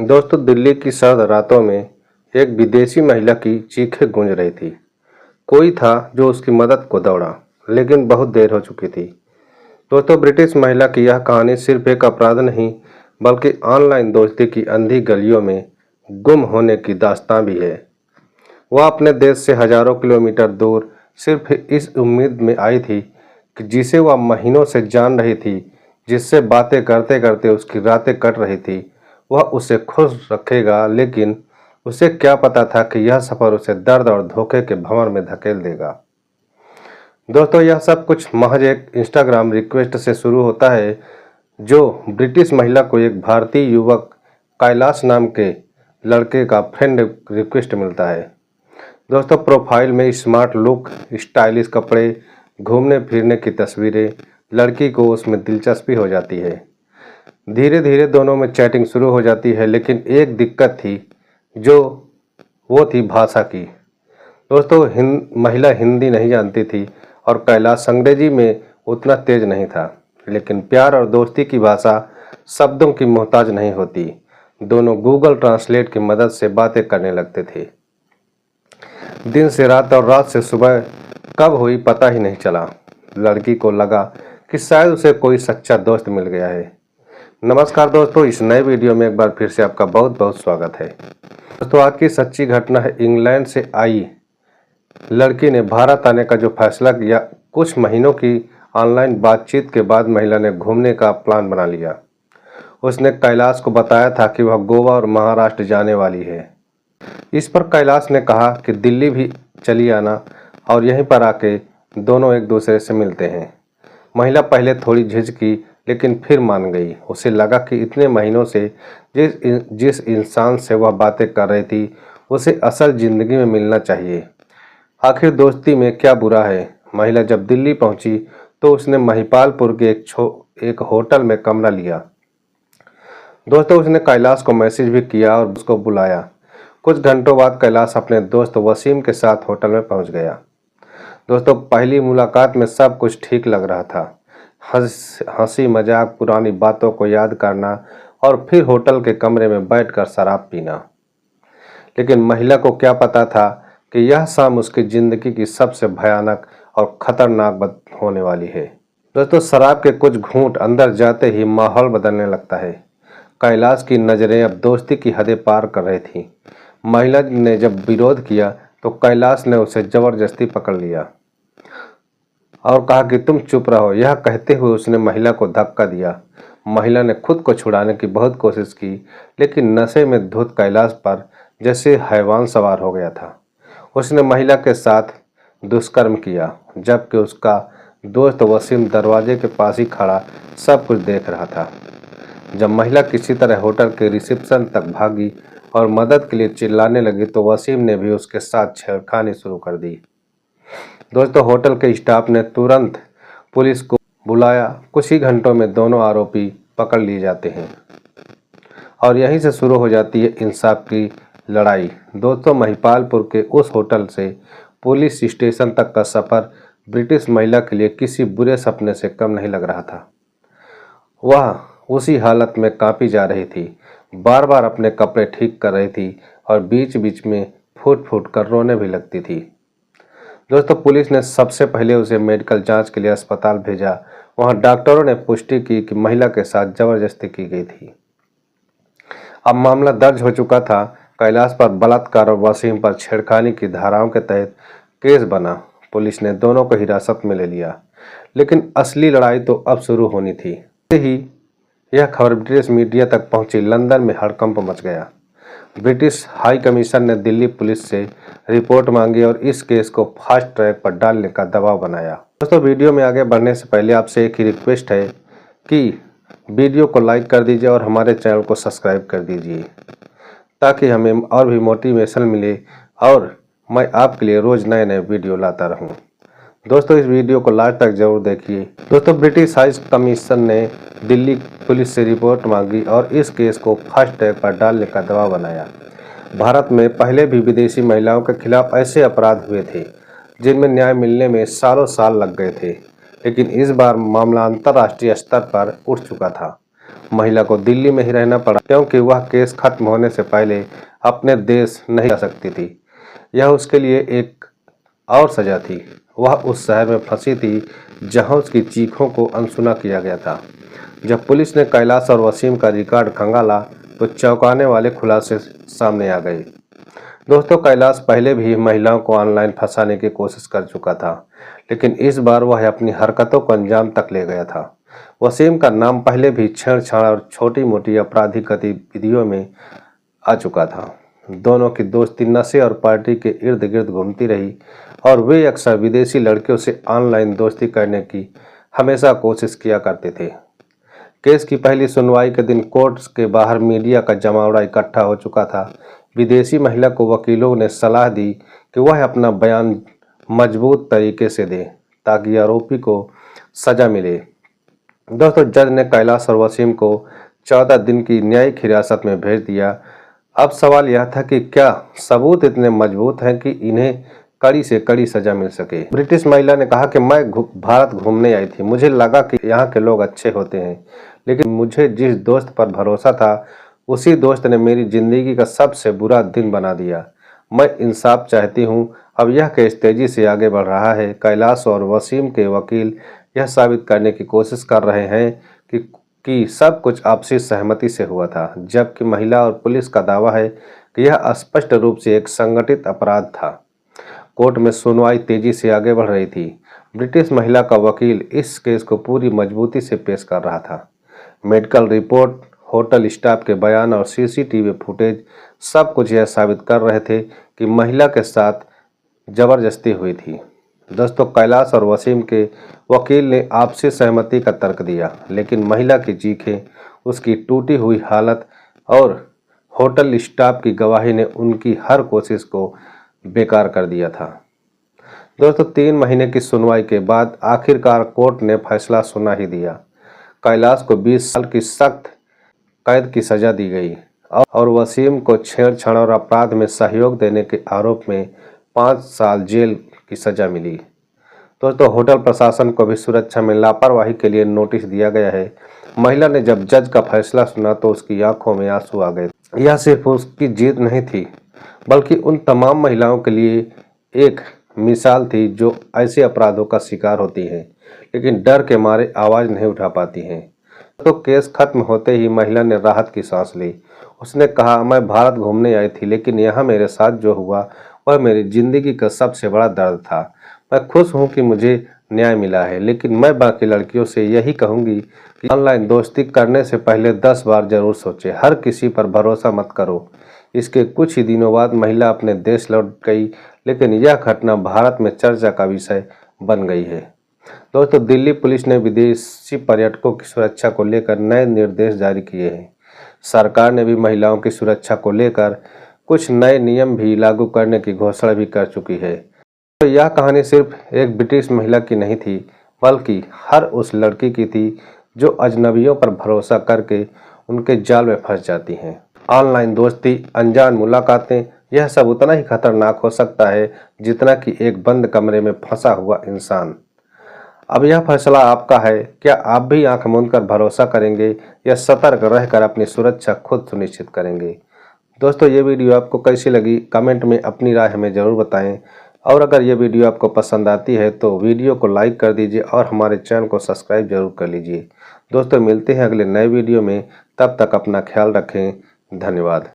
दोस्तों, दिल्ली की सर्द रातों में एक विदेशी महिला की चीखें गूंज रही थी। कोई था जो उसकी मदद को दौड़ा, लेकिन बहुत देर हो चुकी थी। दोस्तों, ब्रिटिश महिला की यह कहानी सिर्फ एक अपराध नहीं, बल्कि ऑनलाइन दोस्ती की अंधी गलियों में गुम होने की दास्तां भी है। वह अपने देश से हजारों किलोमीटर दूर सिर्फ इस उम्मीद में आई थी कि जिसे वह महीनों से जान रही थी, जिससे बातें करते करते उसकी रातें कट रही थी, वह उसे खुश रखेगा। लेकिन उसे क्या पता था कि यह सफ़र उसे दर्द और धोखे के भंवर में धकेल देगा। दोस्तों, यह सब कुछ महज एक इंस्टाग्राम रिक्वेस्ट से शुरू होता है, जो ब्रिटिश महिला को एक भारतीय युवक कैलाश नाम के लड़के का फ्रेंड रिक्वेस्ट मिलता है। दोस्तों, प्रोफाइल में स्मार्ट लुक, स्टाइलिश कपड़े, घूमने फिरने की तस्वीरें, लड़की को उसमें दिलचस्पी हो जाती है। धीरे धीरे दोनों में चैटिंग शुरू हो जाती है, लेकिन एक दिक्कत थी, जो वो थी भाषा की। दोस्तों, महिला हिंदी नहीं जानती थी और कैलाश अंग्रेजी में उतना तेज नहीं था, लेकिन प्यार और दोस्ती की भाषा शब्दों की मोहताज नहीं होती। दोनों गूगल ट्रांसलेट की मदद से बातें करने लगते थे। दिन से रात और रात से सुबह कब हुई पता ही नहीं चला। लड़की को लगा कि शायद उसे कोई सच्चा दोस्त मिल गया है। नमस्कार दोस्तों, इस नए वीडियो में एक बार फिर से आपका बहुत बहुत स्वागत है। दोस्तों, आज की सच्ची घटना है इंग्लैंड से आई लड़की ने भारत आने का जो फैसला किया। कुछ महीनों की ऑनलाइन बातचीत के बाद महिला ने घूमने का प्लान बना लिया। उसने कैलाश को बताया था कि वह गोवा और महाराष्ट्र जाने वाली है। इस पर कैलाश ने कहा कि दिल्ली भी चली आना और यहीं पर आके दोनों एक दूसरे से मिलते हैं। महिला पहले थोड़ी झिझकी, लेकिन फिर मान गई। उसे लगा कि इतने महीनों से जिस इंसान से वह बातें कर रही थी, उसे असल जिंदगी में मिलना चाहिए। आखिर दोस्ती में क्या बुरा है। महिला जब दिल्ली पहुंची तो उसने महिपालपुर के एक होटल में कमरा लिया। दोस्तों, उसने कैलाश को मैसेज भी किया और उसको बुलाया। कुछ घंटों बाद कैलाश अपने दोस्त वसीम के साथ होटल में पहुंच गया। दोस्तों, पहली मुलाकात में सब कुछ ठीक लग रहा था। हंसी मजाक, पुरानी बातों को याद करना और फिर होटल के कमरे में बैठकर शराब पीना। लेकिन महिला को क्या पता था कि यह शाम उसकी जिंदगी की सबसे भयानक और खतरनाक होने वाली है। दोस्तों, शराब के कुछ घूंट अंदर जाते ही माहौल बदलने लगता है। कैलाश की नज़रें अब दोस्ती की हदें पार कर रही थी। महिला ने जब विरोध किया तो कैलाश ने उसे जबरदस्ती पकड़ लिया और कहा कि तुम चुप रहो। यह कहते हुए उसने महिला को धक्का दिया। महिला ने खुद को छुड़ाने की बहुत कोशिश की, लेकिन नशे में धुत कैलाश पर जैसे हैवान सवार हो गया था। उसने महिला के साथ दुष्कर्म किया, जबकि उसका दोस्त वसीम दरवाजे के पास ही खड़ा सब कुछ देख रहा था। जब महिला किसी तरह होटल के रिसेप्शन तक भागी और मदद के लिए चिल्लाने लगी, तो वसीम ने भी उसके साथ छेड़खानी शुरू कर दी। दोस्तों, होटल के स्टाफ ने तुरंत पुलिस को बुलाया। कुछ ही घंटों में दोनों आरोपी पकड़ लिए जाते हैं और यहीं से शुरू हो जाती है इंसाफ की लड़ाई। दोस्तों, महिपालपुर के उस होटल से पुलिस स्टेशन तक का सफ़र ब्रिटिश महिला के लिए किसी बुरे सपने से कम नहीं लग रहा था। वह उसी हालत में कांपी जा रही थी, बार बार अपने कपड़े ठीक कर रही थी और बीच बीच में फूट फूट कर रोने भी लगती थी। दोस्तों, पुलिस ने सबसे पहले उसे मेडिकल जांच के लिए अस्पताल भेजा। वहां डॉक्टरों ने पुष्टि की कि महिला के साथ जबरदस्ती की गई थी। अब मामला दर्ज हो चुका था। कैलाश पर बलात्कार और वसीम पर छेड़खानी की धाराओं के तहत केस बना। पुलिस ने दोनों को हिरासत में ले लिया, लेकिन असली लड़ाई तो अब शुरू होनी थी। ही यह खबर ब्रिटिश मीडिया तक पहुंची। लंदन में हड़कंप मच गया। ब्रिटिश हाई कमीशन ने दिल्ली पुलिस से रिपोर्ट मांगी और इस केस को फास्ट ट्रैक पर डालने का दबाव बनाया। दोस्तों, वीडियो में आगे बढ़ने से पहले आपसे एक ही रिक्वेस्ट है कि वीडियो को लाइक कर दीजिए और हमारे चैनल को सब्सक्राइब कर दीजिए, ताकि हमें और भी मोटिवेशन मिले और मैं आपके लिए रोज़ नए नए वीडियो लाता रहूं। दोस्तों, इस वीडियो को लास्ट तक जरूर देखिए। दोस्तों, ब्रिटिश हाई कमीशन ने दिल्ली पुलिस से रिपोर्ट मांगी और इस केस को फास्ट ट्रैक पर डालने का दबाव बनाया। भारत में पहले भी विदेशी महिलाओं के खिलाफ ऐसे अपराध हुए थे जिनमें न्याय मिलने में सालों साल लग गए थे, लेकिन इस बार मामला अंतर्राष्ट्रीय स्तर पर उठ चुका था महिला को दिल्ली में ही रहना पड़ा क्योंकि वह केस खत्म होने से पहले अपने देश नहीं जा सकती थी। यह उसके लिए एक और सजा थी। वह उस शहर में फंसी थी जहां उसकी चीखों को अनसुना किया गया था। जब पुलिस ने कैलाश और वसीम का रिकॉर्ड खंगाला तो चौंकाने वाले खुलासे सामने आ गए। दोस्तों, कैलाश पहले भी महिलाओं को ऑनलाइन फंसाने की कोशिश कर चुका था, लेकिन इस बार वह अपनी हरकतों को अंजाम तक ले गया था। वसीम का नाम पहले भी छेड़छाड़ और छोटी मोटी आपराधिक गतिविधियों में आ चुका था। दोनों की दोस्ती नशे और पार्टी के इर्द गिर्द घूमती रही और वे अक्सर विदेशी लड़कियों से ऑनलाइन दोस्ती करने की हमेशा कोशिश किया करते थे। केस की पहली सुनवाई के दिन कोर्ट के बाहर मीडिया का जमावड़ा इकट्ठा हो चुका था। विदेशी महिला को वकीलों ने सलाह दी कि वह अपना बयान मजबूत तरीके से दे ताकि आरोपी को सजा मिले। दोस्तों, जज ने कैलाश और वसीम को 14 दिन की न्यायिक हिरासत में भेज दिया। अब सवाल यह था कि क्या सबूत इतने मजबूत हैं कि इन्हें कड़ी से कड़ी सजा मिल सके। ब्रिटिश महिला ने कहा कि मैं भारत घूमने आई थी। मुझे लगा कि यहाँ के लोग अच्छे होते हैं, लेकिन मुझे जिस दोस्त पर भरोसा था उसी दोस्त ने मेरी जिंदगी का सबसे बुरा दिन बना दिया। मैं इंसाफ चाहती हूँ। अब यह केस तेजी से आगे बढ़ रहा है। कैलाश और वसीम के वकील यह साबित करने की कोशिश कर रहे हैं कि सब कुछ आपसी सहमति से हुआ था, जबकि महिला और पुलिस का दावा है कि यह स्पष्ट रूप से एक संगठित अपराध था। कोर्ट में सुनवाई तेजी से आगे बढ़ रही थी। ब्रिटिश महिला का वकील इस केस को पूरी मजबूती से पेश कर रहा था। मेडिकल रिपोर्ट, होटल स्टाफ के बयान और सीसीटीवी फुटेज सब कुछ यह साबित कर रहे थे कि महिला के साथ जबरदस्ती हुई थी। दोस्तों, कैलाश और वसीम के वकील ने आपसी सहमति का तर्क दिया, लेकिन महिला की चीखें, उसकी टूटी हुई हालत और होटल स्टाफ की गवाही ने उनकी हर कोशिश को बेकार कर दिया था। दोस्तों, 3 महीने की सुनवाई के बाद आखिरकार कोर्ट ने फैसला सुना ही दिया। कैलाश को 20 साल की सख्त कैद की सजा दी गई और वसीम को छेड़छाड़ और अपराध में सहयोग देने के आरोप में 5 साल जेल की सजा मिली। दोस्तों, होटल प्रशासन को भी सुरक्षा में लापरवाही के लिए नोटिस दिया गया है। महिला ने जब जज का फैसला सुना तो उसकी आंखों में आंसू आ गए। यह सिर्फ उसकी जीत नहीं थी, बल्कि उन तमाम महिलाओं के लिए एक मिसाल थी जो ऐसे अपराधों का शिकार होती हैं, लेकिन डर के मारे आवाज़ नहीं उठा पाती हैं। तो केस खत्म होते ही महिला ने राहत की सांस ली। उसने कहा, मैं भारत घूमने आई थी, लेकिन यहाँ मेरे साथ जो हुआ वह मेरी जिंदगी का सबसे बड़ा दर्द था। मैं खुश हूँ कि मुझे न्याय मिला है, लेकिन मैं बाकी लड़कियों से यही कहूँगी कि ऑनलाइन दोस्ती करने से पहले 10 बार जरूर सोचें। हर किसी पर भरोसा मत करो। इसके कुछ ही दिनों बाद महिला अपने देश लौट गई, लेकिन यह घटना भारत में चर्चा का विषय बन गई है। दोस्तों, दिल्ली पुलिस ने विदेशी पर्यटकों की सुरक्षा को लेकर नए निर्देश जारी किए हैं। सरकार ने भी महिलाओं की सुरक्षा को लेकर कुछ नए नियम भी लागू करने की घोषणा भी कर चुकी है। तो यह कहानी सिर्फ एक ब्रिटिश महिला की नहीं थी, बल्कि हर उस लड़की की थी जो अजनबियों पर भरोसा करके उनके जाल में फंस जाती हैं। ऑनलाइन दोस्ती, अनजान मुलाकातें, यह सब उतना ही खतरनाक हो सकता है जितना कि एक बंद कमरे में फंसा हुआ इंसान। अब यह फैसला आपका है। क्या आप भी आंख मूंदकर भरोसा करेंगे या सतर्क रहकर अपनी सुरक्षा खुद सुनिश्चित करेंगे? दोस्तों, ये वीडियो आपको कैसी लगी कमेंट में अपनी राय हमें ज़रूर बताएं, और अगर ये वीडियो आपको पसंद आती है तो वीडियो को लाइक कर दीजिए और हमारे चैनल को सब्सक्राइब जरूर कर लीजिए। दोस्तों, मिलते हैं अगले नए वीडियो में। तब तक अपना ख्याल रखें। धन्यवाद।